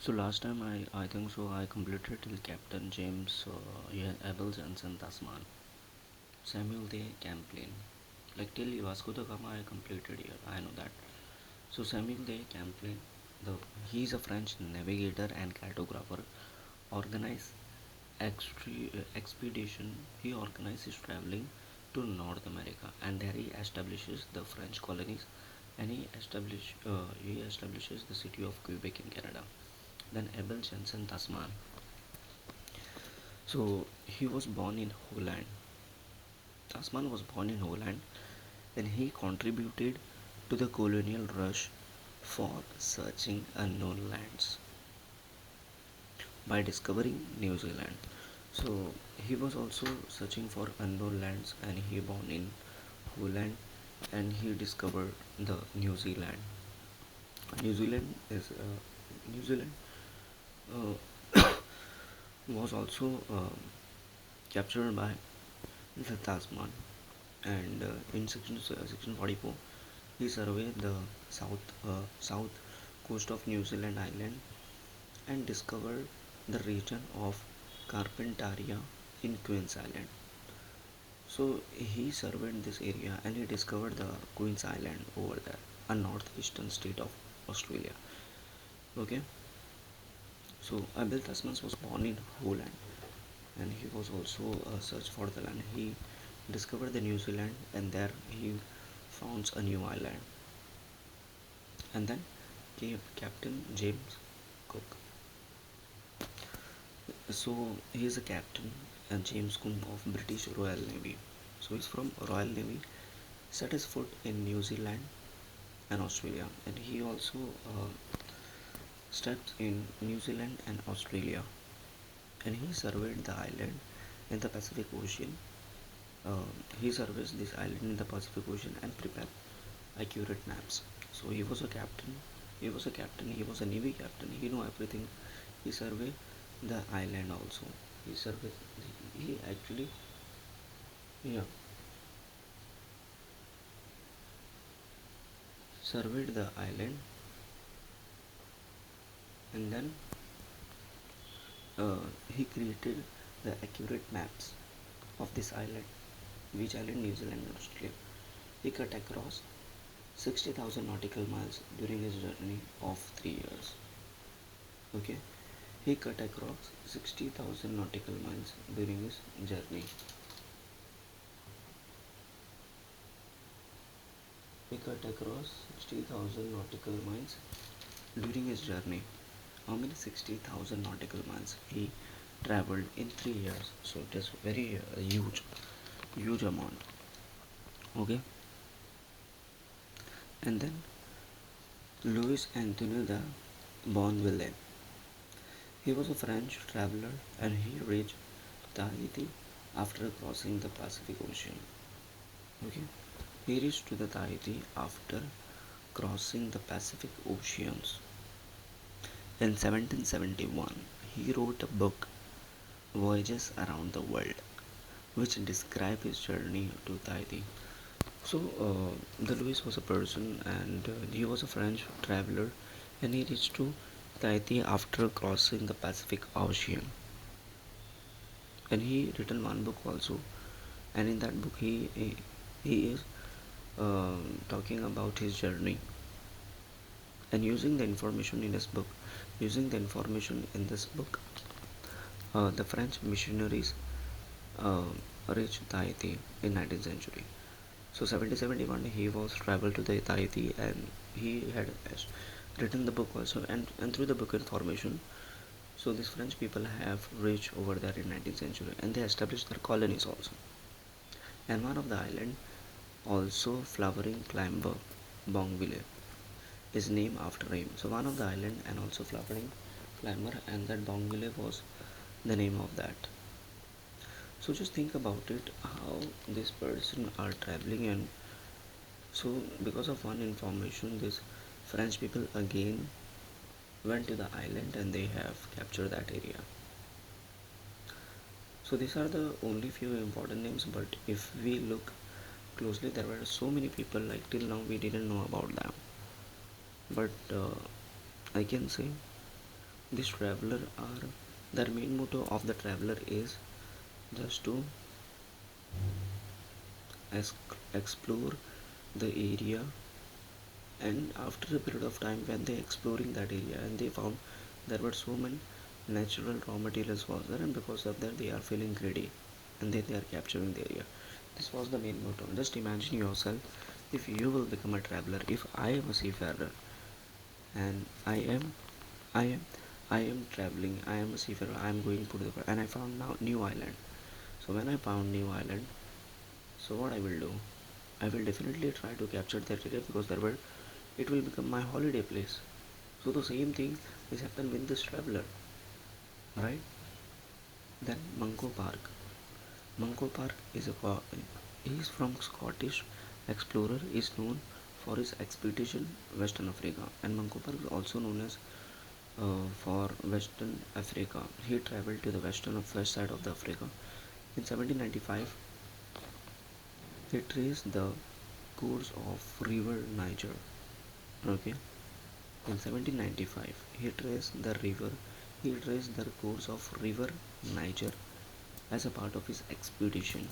So last time I think so I completed till Captain James, yeah, Abel Johnson Tasman, Samuel de Champlain. Like till Vasco da Gama I completed here. I know that. So Samuel de Champlain, the he's a French navigator and cartographer. Organized expedition. He organizes traveling to North America, and there he establishes the French colonies, and he establishes the city of Quebec in Canada. Then Abel Johnson Tasman. So he was born in Holland. Tasman was born in Holland. Then he contributed to the colonial rush for searching unknown lands by discovering New Zealand. So he was also searching for unknown lands, and he born in Holland, and he discovered the New Zealand. New Zealand is New Zealand was also captured by the Tasman, and in section 44 he surveyed the south coast of New Zealand island and discovered the region of Carpentaria in Queen's Island. So he surveyed this area and he discovered the Queen's Island over there, a northeastern state of Australia. Okay, so Abel Tasmans was born in Holland, and he was also searched for the land. He discovered the New Zealand, and there he founds a new island. And then came Captain James Cook. So he is a captain, James Cook of British Royal Navy. So he's from Royal Navy. Set his foot in New Zealand and Australia, and he also steps in New Zealand and Australia, and he surveyed the island in the Pacific Ocean. He surveys this island in the Pacific Ocean and prepared accurate maps. So he was a captain. He was a captain. He was a navy captain. He knew everything. He surveyed the island also. He surveyed. He actually, yeah, surveyed the island, and then he created the accurate maps of this island, which island, New Zealand and Australia. He cut across 60,000 nautical miles during his journey of 3 years. Okay, he cut across 60,000 nautical miles during his journey. He cut across 60,000 nautical miles during his journey. How many? 60,000 nautical miles he traveled in 3 years. So it is very huge amount. Okay, and then Louis Antoine de Bonville. He was a French traveler, and he reached Tahiti after crossing the Pacific Ocean. Okay, he reached to the Tahiti after crossing the Pacific Oceans. In 1771, he wrote a book, Voyages Around the World, which describe his journey to Tahiti. So, the Louis was a person, and he was a French traveler, and he reached to Tahiti after crossing the Pacific Ocean. And he written one book also, and in that book he is talking about his journey, and using the information in this book, the French missionaries uh, reached Tahiti in 19th century. So 1771 he was traveled to the Tahiti, and he had written the book also, and through the book information, so these French people have reached over there in 19th century, and they established their colonies also. And one of the island, also flowering climber, Bongville, is named after him. So one of the island and also flowering climber, and that Bongville was the name of that. So just think about it, how this person are traveling, and so because of one information, this French people again went to the island and they have captured that area. So these are the only few important names, but if we look closely, there were so many people, like till now we didn't know about them. But I can say This traveler are their main motto of the traveler is just to explore the area, and after a period of time when they exploring that area and they found there were so many natural raw materials was there, and because of that they are feeling greedy and then they are capturing the area. This was the main motto. Just imagine yourself, if you will become a traveler, if I am a seafarer and I am I am traveling, I am a seafarer, I am going to the and I found now new island. So when I found new island, so what I will do, I will definitely try to capture that area because there were it will become my holiday place. So the same thing is happened with this traveler, right? Then Mungo Park. Mungo Park is he is from Scottish explorer, is known for his expedition Western Africa, and Mungo Park is also known as for Western Africa. He traveled to the west side of the Africa. In 1795, he traced the course of river Niger. Okay, in 1795, he traced the course of river Niger as a part of his expedition.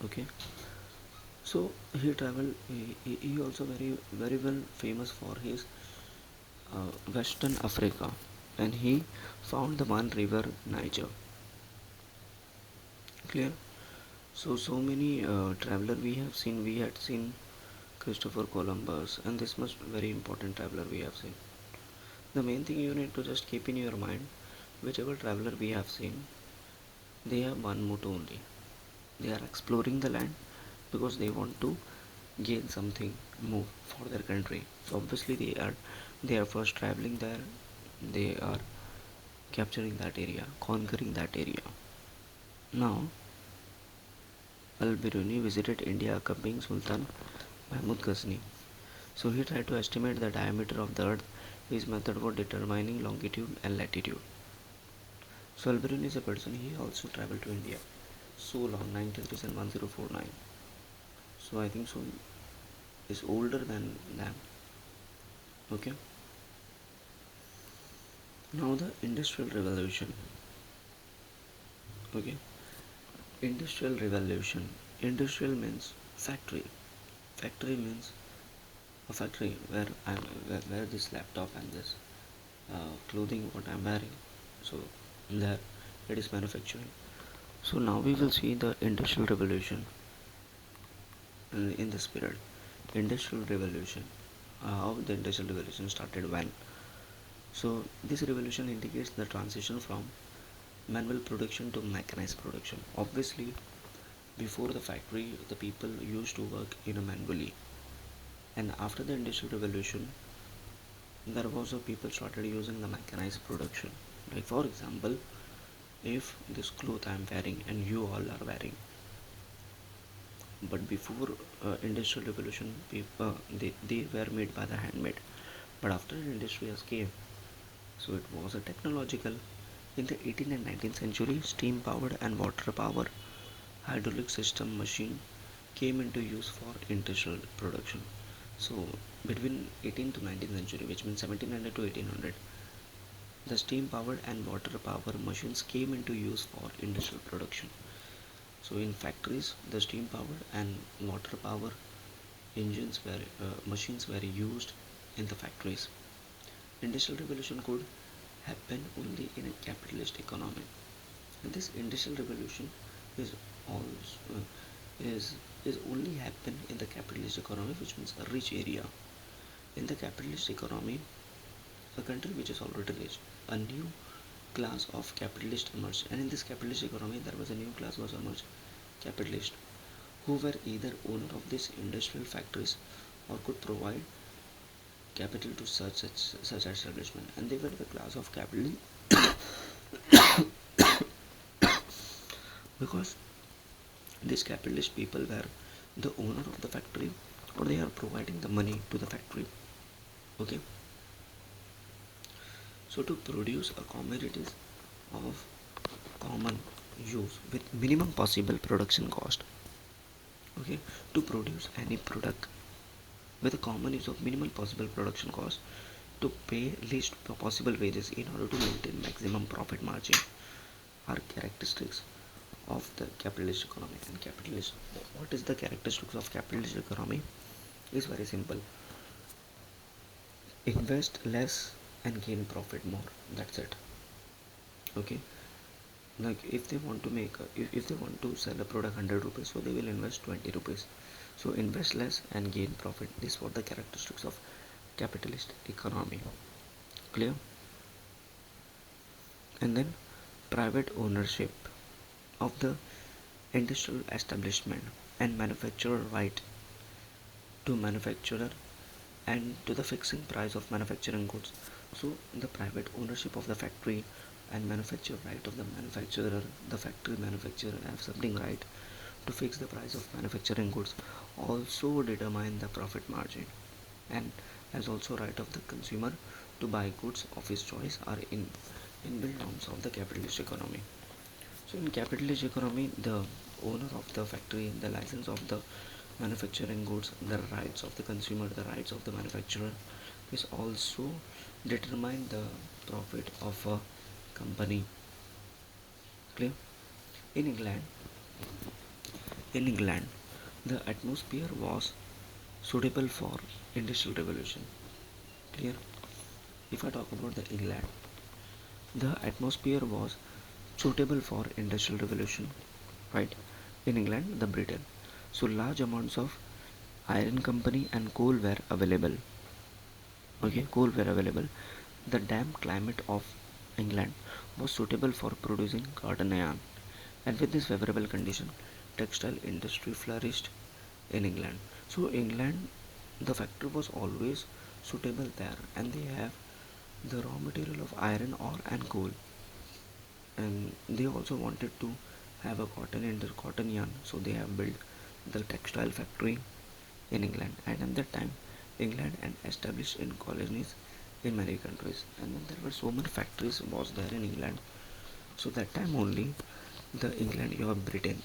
Okay, so he traveled. He also very well famous for his Western Africa, and he found the one river Niger. Clear? So many traveler we have seen. We had seen Christopher Columbus, and this much very important traveler we have seen. The main thing you need to just keep in your mind, whichever traveler we have seen, they have one motto only. They are exploring the land because they want to gain something more for their country. So obviously they are first traveling there. They are capturing that area, conquering that area. Now, Al-Biruni visited India accompanying Sultan Mahmud Ghazni. So he tried to estimate the diameter of the earth. His method for determining longitude and latitude. So Al-Biruni is a person, he also traveled to India so long, 1937 1049. So I think so is older than them. Okay. Now the Industrial Revolution. Okay. Industrial Revolution. Industrial means factory. Factory means a factory where this laptop and this clothing what I'm wearing. So there it is manufacturing. So now we will see the Industrial Revolution in this period. Industrial Revolution. How the Industrial Revolution started when? So this revolution indicates the transition from manual production to mechanized production. Obviously, before the factory, the people used to work in a manually, and after the Industrial Revolution, there was a people started using the mechanized production. Like for example, if this cloth I am wearing and you all are wearing, but before Industrial Revolution, people they were made by the handmade, but after industries came, so it was a technological. In the 18th and 19th century, steam powered and water power hydraulic system machine came into use for industrial production. So between 18th to 19th century, which means 1700 to 1800, the steam powered and water power machines came into use for industrial production. So in factories, the steam powered and water power machines were used in the factories. Industrial revolution could happen only in a capitalist economy. And this industrial revolution is also is only happen in the capitalist economy, which means a rich area. In the capitalist economy, a country which is already rich, a new class of capitalist emerged, and in this capitalist economy, there was a new class was emerged, capitalist, who were either owner of these industrial factories or could provide capital to such establishment, and they were the class of capital because these capitalist people were the owner of the factory or they are providing the money to the factory. Okay, so to produce a commodities of common use with minimum possible production cost, okay, to produce any product with a common use of minimal possible production cost, to pay least possible wages in order to maintain maximum profit margin are characteristics of the capitalist economy. And capitalist, what is the characteristics of capitalist economy? Is very simple. Invest less and gain profit more. That's it. Okay. Like if they want to make if they want to sell a product 100 rupees, so they will invest 20 rupees. So invest less and gain profit. These were the characteristics of capitalist economy. Clear? And then private ownership of the industrial establishment and manufacturer right to manufacturer and to the fixing price of manufacturing goods. So the private ownership of the factory and manufacturer right of the manufacturer, the factory manufacturer have something right to fix the price of manufacturing goods, also determine the profit margin, and has also right of the consumer to buy goods of his choice are in inbuilt norms of the capitalist economy. So in capitalist economy, the owner of the factory, the license of the manufacturing goods, the rights of the consumer, the rights of the manufacturer is also determine the profit of a company. Clear? In England, in England, the atmosphere was suitable for industrial revolution. Clear? If I talk about the England, the atmosphere was suitable for industrial revolution, right? In England, the Britain, so large amounts of iron company and coal were available. Okay, coal were available. The damp climate of England was suitable for producing cotton yarn, and with this favorable condition, textile industry flourished in England. So England, the factory was always suitable there, and they have the raw material of iron ore and coal, and they also wanted to have a cotton and cotton yarn, so they have built the textile factory in England. And at that time, England and established in colonies in many countries, and then there were so many factories was there in England. So that time only, the England or Britain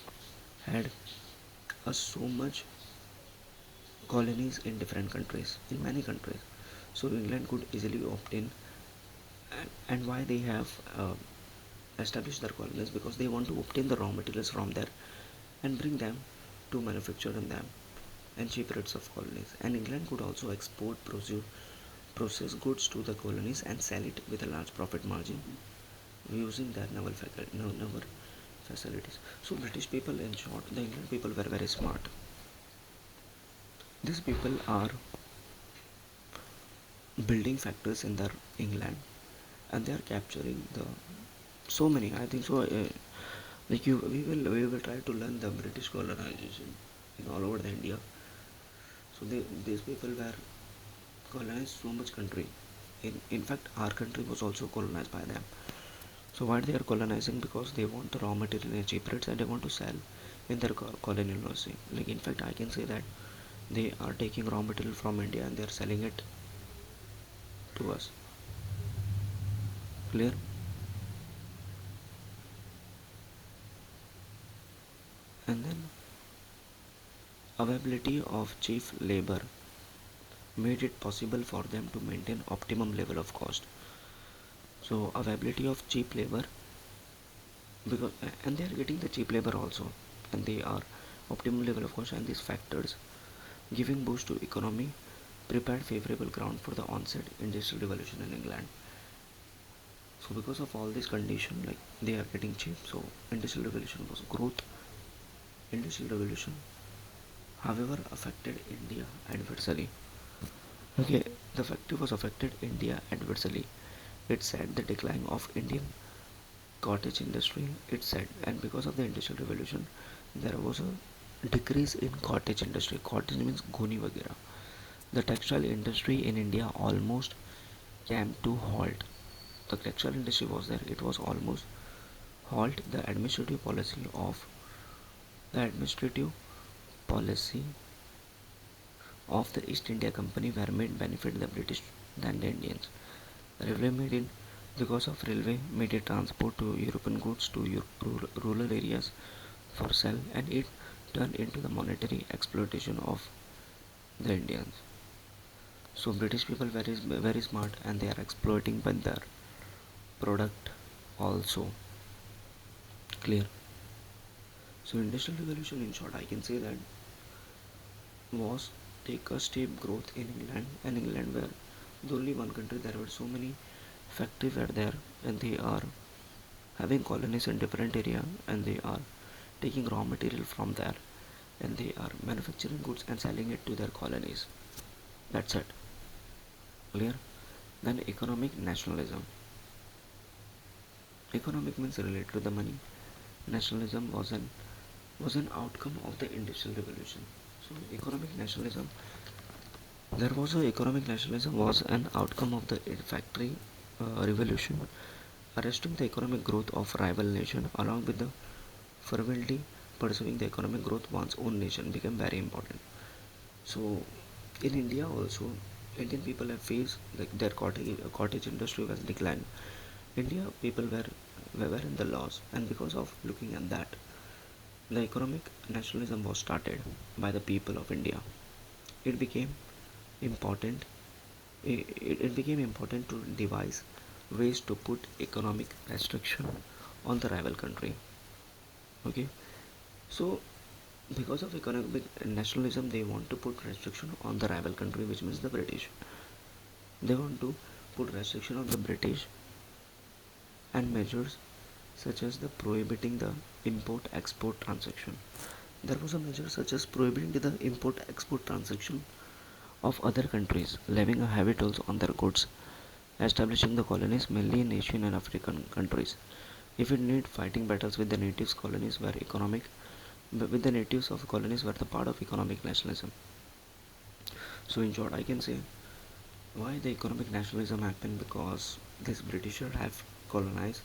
had so much colonies in different countries, in many countries. So England could easily obtain, and why they have established their colonies, because they want to obtain the raw materials from there and bring them to manufacture in them and cheap rates of colonies. And England could also export processed goods to the colonies and sell it with a large profit margin using their naval facilities. So British people, in short, the England people were very smart. These people are building factories in their England, and they are capturing the so many. I think so. Like you, we will try to learn the British colonization in all over the India. So these people were colonized so much country. In fact, our country was also colonized by them. So why they are colonizing? Because they want the raw material in cheap rates and they want to sell in their colonial policy. Like in fact, I can say that they are taking raw material from India and they are selling it to us. Clear? And then availability of cheap labor made it possible for them to maintain optimum level of cost. So availability of cheap labor, because and they are getting the cheap labor also, and they are optimum level of cost, and these factors giving boost to economy prepared favorable ground for the onset industrial revolution in England. So because of all these conditions, like they are getting cheap, so industrial revolution was growth. Industrial revolution, however, affected India adversely. Okay, the factory was affected India adversely. It said the decline of Indian cottage industry. It said, and because of the industrial revolution, there was a decrease in cottage industry. Cottage means goni वगैरह. The textile industry in India almost came to halt. The textile industry was there. It was almost halt. The administrative policy of the East India Company were made benefit the British than the Indians. Railway made it because of railway made it transport to European goods to rural areas for sale, and it turned into the monetary exploitation of the Indians. So British people very smart, and they are exploiting by their product also. Clear? So industrial revolution, in short, I can say that was take a steep growth in England, and England were the only one country. There were so many factories were there, and they are having colonies in different area, and they are taking raw material from there, and they are manufacturing goods and selling it to their colonies. That's it. Clear? Then economic nationalism. Economic means related to the money. Nationalism was an outcome of the industrial revolution. So economic nationalism, there was a economic nationalism was an outcome of the factory revolution, arresting the economic growth of rival nation along with the fervently pursuing the economic growth one's own nation became very important. So in India also, Indian people have faced like their cottage industry was declined. India people were in the loss, and because of looking at that, the economic nationalism was started by the people of India. It became important. It became important to devise ways to put economic restriction on the rival country. Okay, so because of economic nationalism, they want to put restriction on the rival country, which means the British. They want to put restriction on the British, and measures such as the prohibiting the import export transaction. There was a measure such as prohibiting the import export transaction of other countries, levying a heavy tolls on their goods, establishing the colonies mainly in Asian and African countries. If it need fighting battles with the natives colonies were economic, with the natives of colonies were the part of economic nationalism. So in short, I can say why the economic nationalism happened, because these Britishers have colonized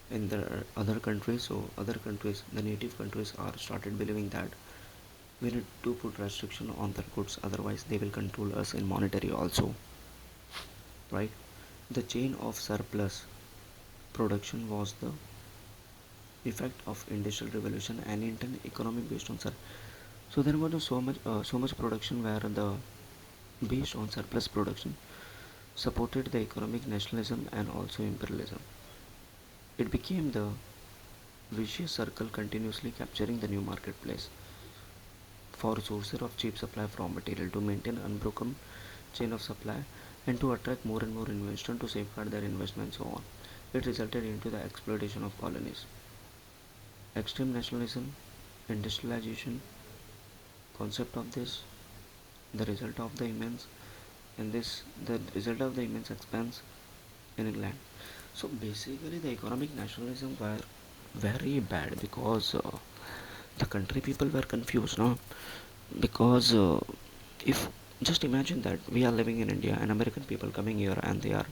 in the other countries. So other countries, the native countries, are started believing that we need to put restriction on their goods, otherwise they will control us in monetary also, right? The chain of surplus production was the effect of industrial revolution and Indian economy based on so there was so much production where the based on surplus production supported the economic nationalism and also imperialism. It became the vicious circle, continuously capturing the new marketplace for sources of cheap supply of raw material to maintain unbroken chain of supply and to attract more and more investors to safeguard their investment and so on. It resulted into the exploitation of colonies, extreme nationalism, industrialization, concept of this, the result of the immense and this the result of the immense expense in England. So basically, the economic nationalism were very bad because the country people were confused, no? Because if just imagine that we are living in India and American people coming here and they are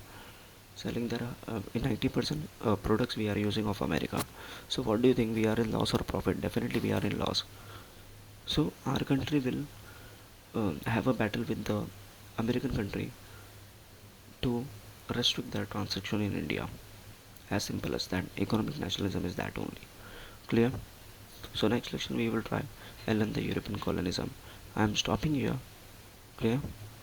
selling their in 90% products we are using of America. So what do you think, we are in loss or profit? Definitely we are in loss. So our country will have a battle with the American country to restrict their transaction in India. As simple as that. Economic nationalism is that only. Clear? So next lesson we will try Ellen the European colonism. I am stopping here. Clear?